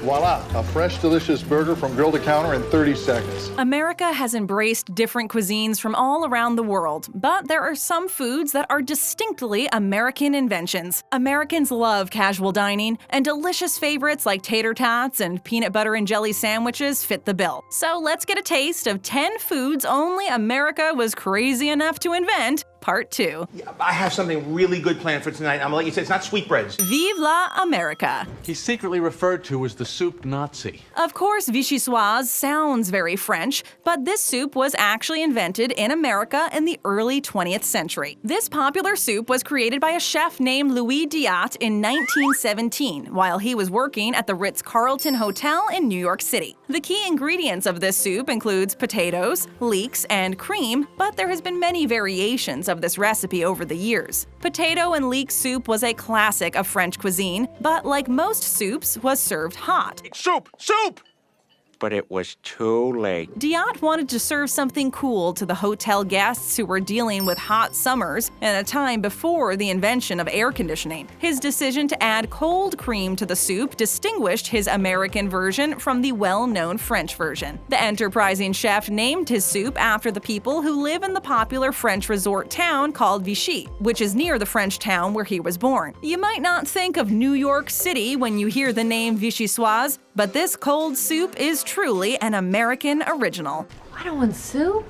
Voila, a fresh, delicious burger from grill to counter in 30 seconds. America has embraced different cuisines from all around the world, but there are some foods that are distinctly American inventions. Americans love casual dining, and delicious favorites like tater tots and peanut butter and jelly sandwiches fit the bill. So let's get a taste of 10 foods only America was crazy enough to invent, Part 2. I have something really good planned for tonight. I'm gonna let you say it's not sweetbreads. Vive La America. He's secretly referred to as the soup Nazi. Of course, vichyssoise sounds very French, but this soup was actually invented in America in the early 20th century. This popular soup was created by a chef named Louis Diat in 1917 while he was working at the Ritz-Carlton Hotel in New York City. The key ingredients of this soup includes potatoes, leeks, and cream, but there has been many variations of this recipe over the years. Potato and leek soup was a classic of French cuisine, but like most soups, was served hot. Soup! Soup! But it was too late. Diat wanted to serve something cool to the hotel guests who were dealing with hot summers in a time before the invention of air conditioning. His decision to add cold cream to the soup distinguished his American version from the well-known French version. The enterprising chef named his soup after the people who live in the popular French resort town called Vichy, which is near the French town where he was born. You might not think of New York City when you hear the name vichyssoise, but this cold soup is truly an American original. I don't want soup.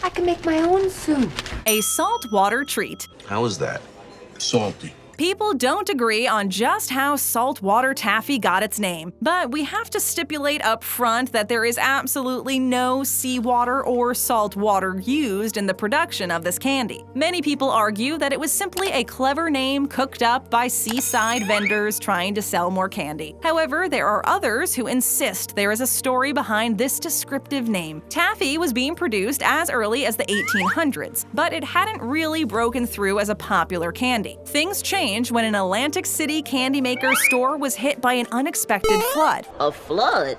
I can make my own soup. A saltwater treat. How is that? Salty. People don't agree on just how saltwater taffy got its name, but we have to stipulate up front that there is absolutely no seawater or salt water used in the production of this candy. Many people argue that it was simply a clever name cooked up by seaside vendors trying to sell more candy. However, there are others who insist there is a story behind this descriptive name. Taffy was being produced as early as the 1800s, but it hadn't really broken through as a popular candy. Things changed when an Atlantic City candy maker store was hit by an unexpected flood. A flood?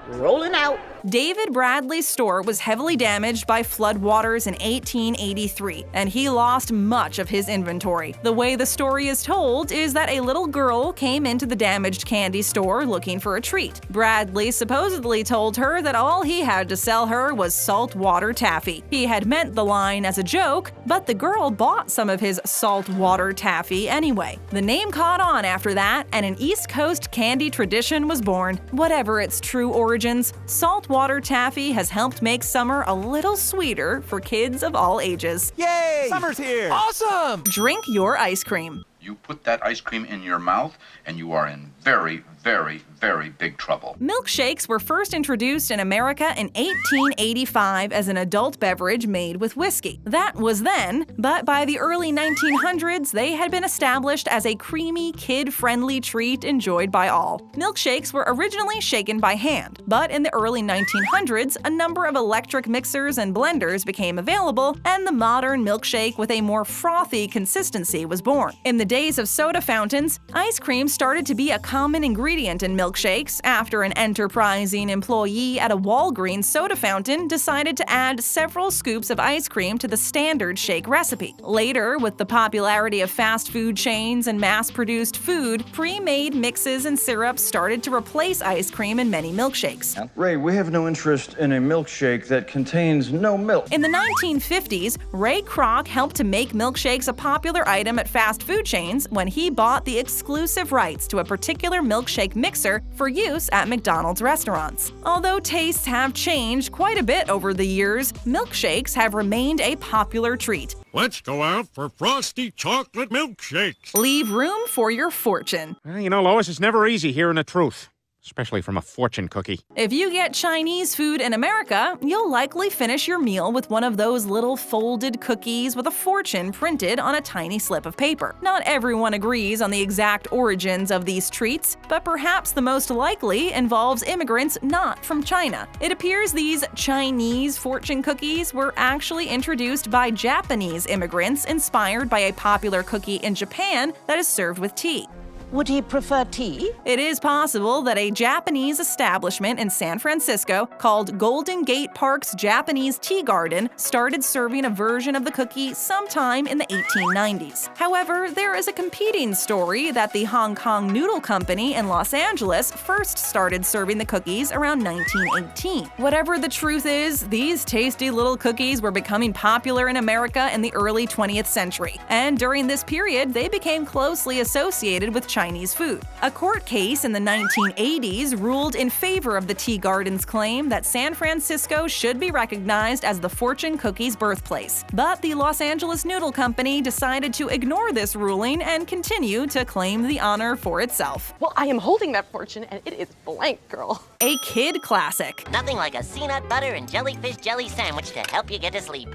Rolling out. David Bradley's store was heavily damaged by floodwaters in 1883, and he lost much of his inventory. The way the story is told is that a little girl came into the damaged candy store looking for a treat. Bradley supposedly told her that all he had to sell her was saltwater taffy. He had meant the line as a joke, but the girl bought some of his saltwater taffy anyway. The name caught on after that, and an East Coast candy tradition was born. Whatever its true origins, saltwater taffy has helped make summer a little sweeter for kids of all ages. Yay! Summer's here! Awesome! Drink your ice cream. You put that ice cream in your mouth, and you are in very, very, very big trouble. Milkshakes were first introduced in America in 1885 as an adult beverage made with whiskey. That was then, but by the early 1900s, they had been established as a creamy, kid-friendly treat enjoyed by all. Milkshakes were originally shaken by hand, but in the early 1900s, a number of electric mixers and blenders became available, and the modern milkshake with a more frothy consistency was born. In the days of soda fountains, ice cream started to be a common ingredient in milkshakes after an enterprising employee at a Walgreens soda fountain decided to add several scoops of ice cream to the standard shake recipe. Later, with the popularity of fast food chains and mass-produced food, pre-made mixes and syrups started to replace ice cream in many milkshakes. Ray, we have no interest in a milkshake that contains no milk. In the 1950s, Ray Kroc helped to make milkshakes a popular item at fast food chains when he bought the exclusive rights to a particular milkshake mixer for use at McDonald's restaurants. Although tastes have changed quite a bit over the years, milkshakes have remained a popular treat. Let's go out for frosty chocolate milkshakes. Leave room for your fortune. Well, you know, Lois, it's never easy hearing the truth, especially from a fortune cookie. If you get Chinese food in America, you'll likely finish your meal with one of those little folded cookies with a fortune printed on a tiny slip of paper. Not everyone agrees on the exact origins of these treats, but perhaps the most likely involves immigrants not from China. It appears these Chinese fortune cookies were actually introduced by Japanese immigrants inspired by a popular cookie in Japan that is served with tea. Would he prefer tea? It is possible that a Japanese establishment in San Francisco called Golden Gate Park's Japanese Tea Garden started serving a version of the cookie sometime in the 1890s. However, there is a competing story that the Hong Kong Noodle Company in Los Angeles first started serving the cookies around 1918. Whatever the truth is, these tasty little cookies were becoming popular in America in the early 20th century, and during this period, they became closely associated with Chinese food. A court case in the 1980s ruled in favor of the Tea Garden's claim that San Francisco should be recognized as the fortune cookie's birthplace. But the Los Angeles Noodle Company decided to ignore this ruling and continue to claim the honor for itself. Well, I am holding that fortune, and it is blank, girl. A kid classic. Nothing like a peanut butter and jellyfish jelly sandwich to help you get to sleep.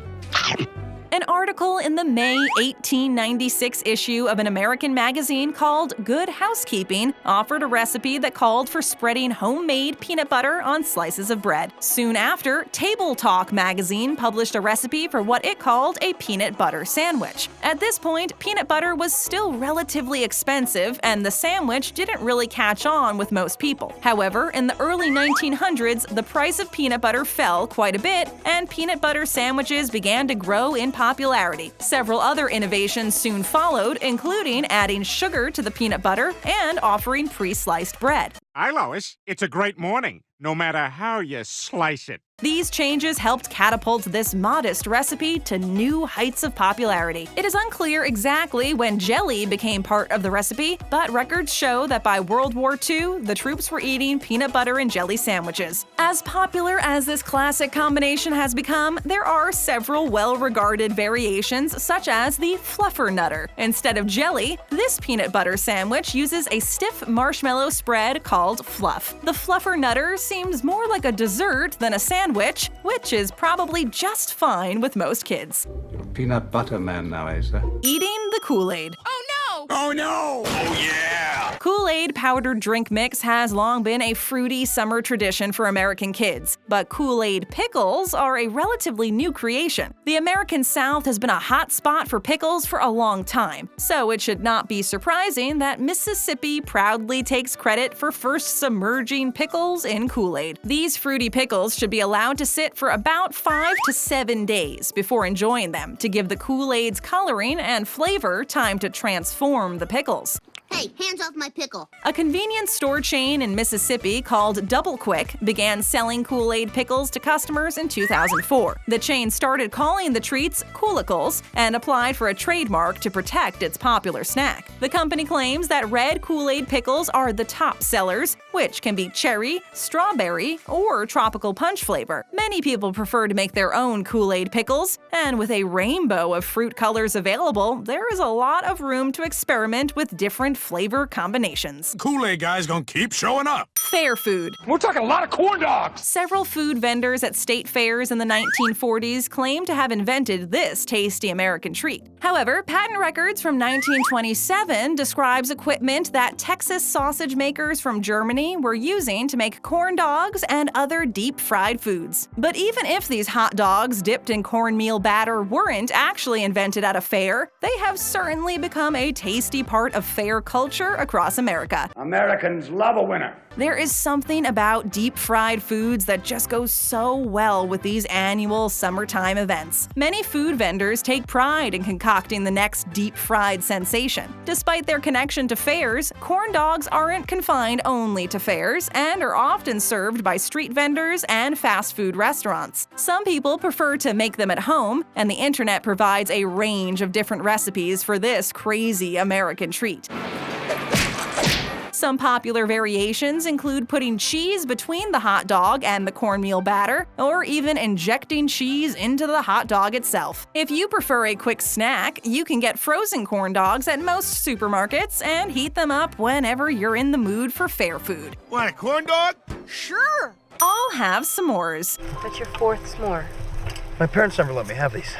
An article in the May 1896 issue of an American magazine called Good Housekeeping offered a recipe that called for spreading homemade peanut butter on slices of bread. Soon after, Table Talk magazine published a recipe for what it called a peanut butter sandwich. At this point, peanut butter was still relatively expensive, and the sandwich didn't really catch on with most people. However, in the early 1900s, the price of peanut butter fell quite a bit, and peanut butter sandwiches began to grow in popularity. Several other innovations soon followed, including adding sugar to the peanut butter and offering pre-sliced bread. Hi, Lois. It's a great morning, no matter how you slice it. These changes helped catapult this modest recipe to new heights of popularity. It is unclear exactly when jelly became part of the recipe, but records show that by World War II, the troops were eating peanut butter and jelly sandwiches. As popular as this classic combination has become, there are several well-regarded variations, such as the Fluffernutter. Instead of jelly, this peanut butter sandwich uses a stiff marshmallow spread called fluff. The Fluffernutter seems more like a dessert than a sandwich, which is probably just fine with most kids. Peanut butter man now, is there? Eating the Kool-Aid. Oh no! Oh yeah! Kool-Aid powdered drink mix has long been a fruity summer tradition for American kids, but Kool-Aid pickles are a relatively new creation. The American South has been a hot spot for pickles for a long time, so it should not be surprising that Mississippi proudly takes credit for first submerging pickles in Kool-Aid. These fruity pickles should be allowed to sit for about 5 to 7 days before enjoying them to give the Kool-Aid's coloring and flavor time to transform the pickles. Hey, hands off my pickle. A convenience store chain in Mississippi called Double Quick began selling Kool-Aid pickles to customers in 2004. The chain started calling the treats Koolicles and applied for a trademark to protect its popular snack. The company claims that red Kool-Aid pickles are the top sellers, which can be cherry, strawberry, or tropical punch flavor. Many people prefer to make their own Kool-Aid pickles, and with a rainbow of fruit colors available, there is a lot of room to experiment with different flavor combinations. Kool-Aid guy's gonna keep showing up. Fair food. We're talking a lot of corn dogs! Several food vendors at state fairs in the 1940s claim to have invented this tasty American treat. However, patent records from 1927 describes equipment that Texas sausage makers from Germany were using to make corn dogs and other deep-fried foods. But even if these hot dogs dipped in cornmeal batter weren't actually invented at a fair, they have certainly become a tasty part of fair culture across America. Americans love a winner. There is something about deep-fried foods that just goes so well with these annual summertime events. Many food vendors take pride in concocting the next deep-fried sensation. Despite their connection to fairs, corn dogs aren't confined only to fairs and are often served by street vendors and fast food restaurants. Some people prefer to make them at home, and the internet provides a range of different recipes for this crazy American treat. Some popular variations include putting cheese between the hot dog and the cornmeal batter, or even injecting cheese into the hot dog itself. If you prefer a quick snack, you can get frozen corn dogs at most supermarkets and heat them up whenever you're in the mood for fair food. Want a corn dog? Sure. I'll have s'mores. That's your fourth s'more. My parents never let me have these.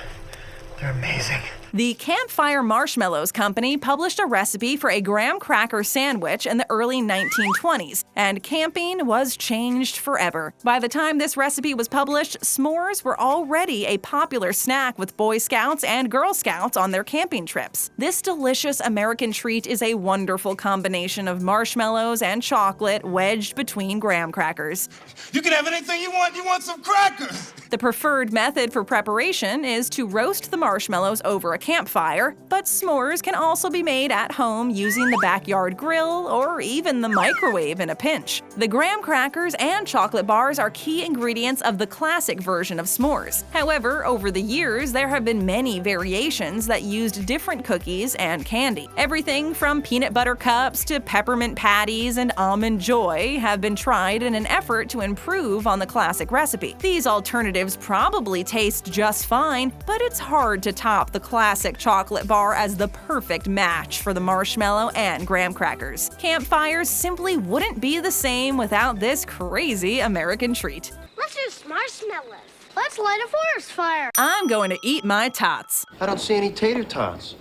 They're amazing. The Campfire Marshmallows Company published a recipe for a graham cracker sandwich in the early 1920s, and camping was changed forever. By the time this recipe was published, s'mores were already a popular snack with Boy Scouts and Girl Scouts on their camping trips. This delicious American treat is a wonderful combination of marshmallows and chocolate wedged between graham crackers. You can have anything you want. You want some crackers? The preferred method for preparation is to roast the marshmallows over a campfire, but s'mores can also be made at home using the backyard grill or even the microwave in a pinch. The graham crackers and chocolate bars are key ingredients of the classic version of s'mores. However, over the years, there have been many variations that used different cookies and candy. Everything from peanut butter cups to peppermint patties and almond joy have been tried in an effort to improve on the classic recipe. These alternatives probably taste just fine, but it's hard to top the classic chocolate bar as the perfect match for the marshmallow and graham crackers. Campfires simply wouldn't be the same without this crazy American treat. Let's use marshmallows. Let's light a forest fire. I'm going to eat my Tots. I don't see any tater tots.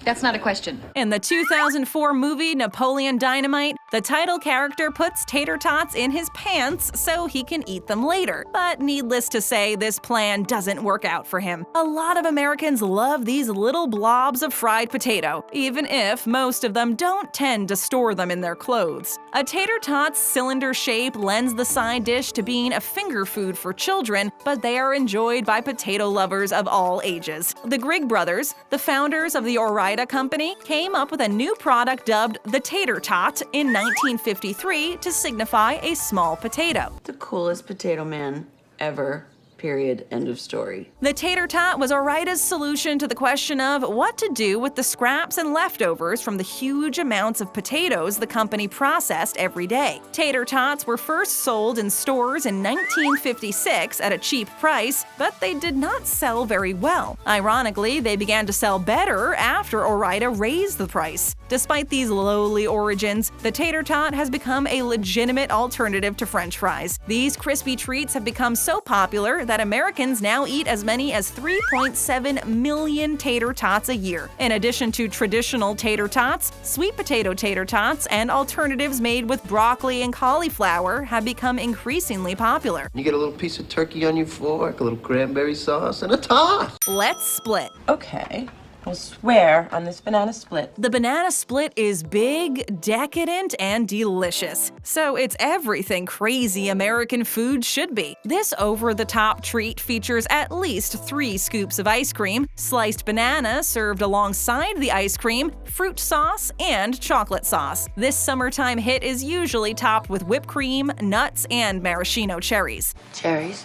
That's not a question. In the 2004 movie Napoleon Dynamite, the title character puts tater tots in his pants so he can eat them later. But needless to say, this plan doesn't work out for him. A lot of Americans love these little blobs of fried potato, even if most of them don't tend to store them in their clothes. A tater tot's cylinder shape lends the side dish to being a finger food for children, but they are enjoyed by potato lovers of all ages. The Grigg brothers, the founders of the Ore-Ida Company, came up with a new product dubbed the tater tot in 1953 to signify a small potato. The coolest potato man ever. Period. End of story. The tater tot was Ore-Ida's solution to the question of what to do with the scraps and leftovers from the huge amounts of potatoes the company processed every day. Tater tots were first sold in stores in 1956 at a cheap price, but they did not sell very well. Ironically, they began to sell better after Ore-Ida raised the price. Despite these lowly origins, the tater tot has become a legitimate alternative to French fries. These crispy treats have become so popular that Americans now eat as many as 3.7 million tater tots a year. In addition to traditional tater tots, sweet potato tater tots and alternatives made with broccoli and cauliflower have become increasingly popular. You get a little piece of turkey on your fork, a little cranberry sauce, and a tot. Let's split. Okay. I'll swear on this banana split. The banana split is big, decadent, and delicious. So it's everything crazy American food should be. This over-the-top treat features at least 3 scoops of ice cream, sliced banana served alongside the ice cream, fruit sauce, and chocolate sauce. This summertime hit is usually topped with whipped cream, nuts, and maraschino cherries. Cherries.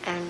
And,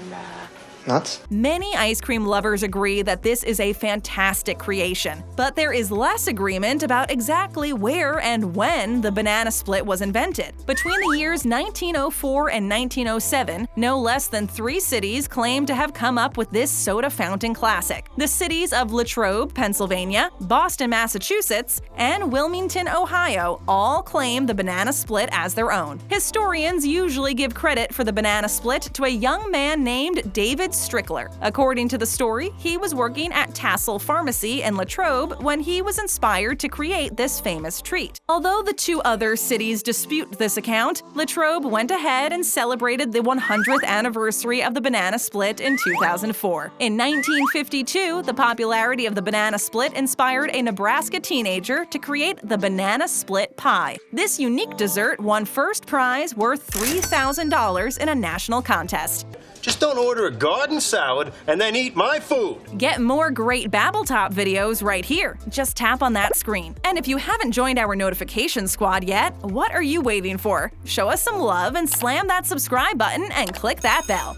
Nuts? Many ice cream lovers agree that this is a fantastic creation, but there is less agreement about exactly where and when the banana split was invented. Between the years 1904 and 1907, no less than 3 cities claim to have come up with this soda fountain classic. The cities of Latrobe, Pennsylvania, Boston, Massachusetts, and Wilmington, Ohio all claim the banana split as their own. Historians usually give credit for the banana split to a young man named David Strickler. According to the story, he was working at Tassel Pharmacy in Latrobe when he was inspired to create this famous treat. Although the 2 other cities dispute this account, Latrobe went ahead and celebrated the 100th anniversary of the banana split in 2004. In 1952, the popularity of the banana split inspired a Nebraska teenager to create the banana split pie. This unique dessert won first prize worth $3,000 in a national contest. Just don't order a garden salad and then eat my food. Get more great BabbleTop videos right here. Just tap on that screen. And if you haven't joined our notification squad yet, what are you waiting for? Show us some love and slam that subscribe button and click that bell.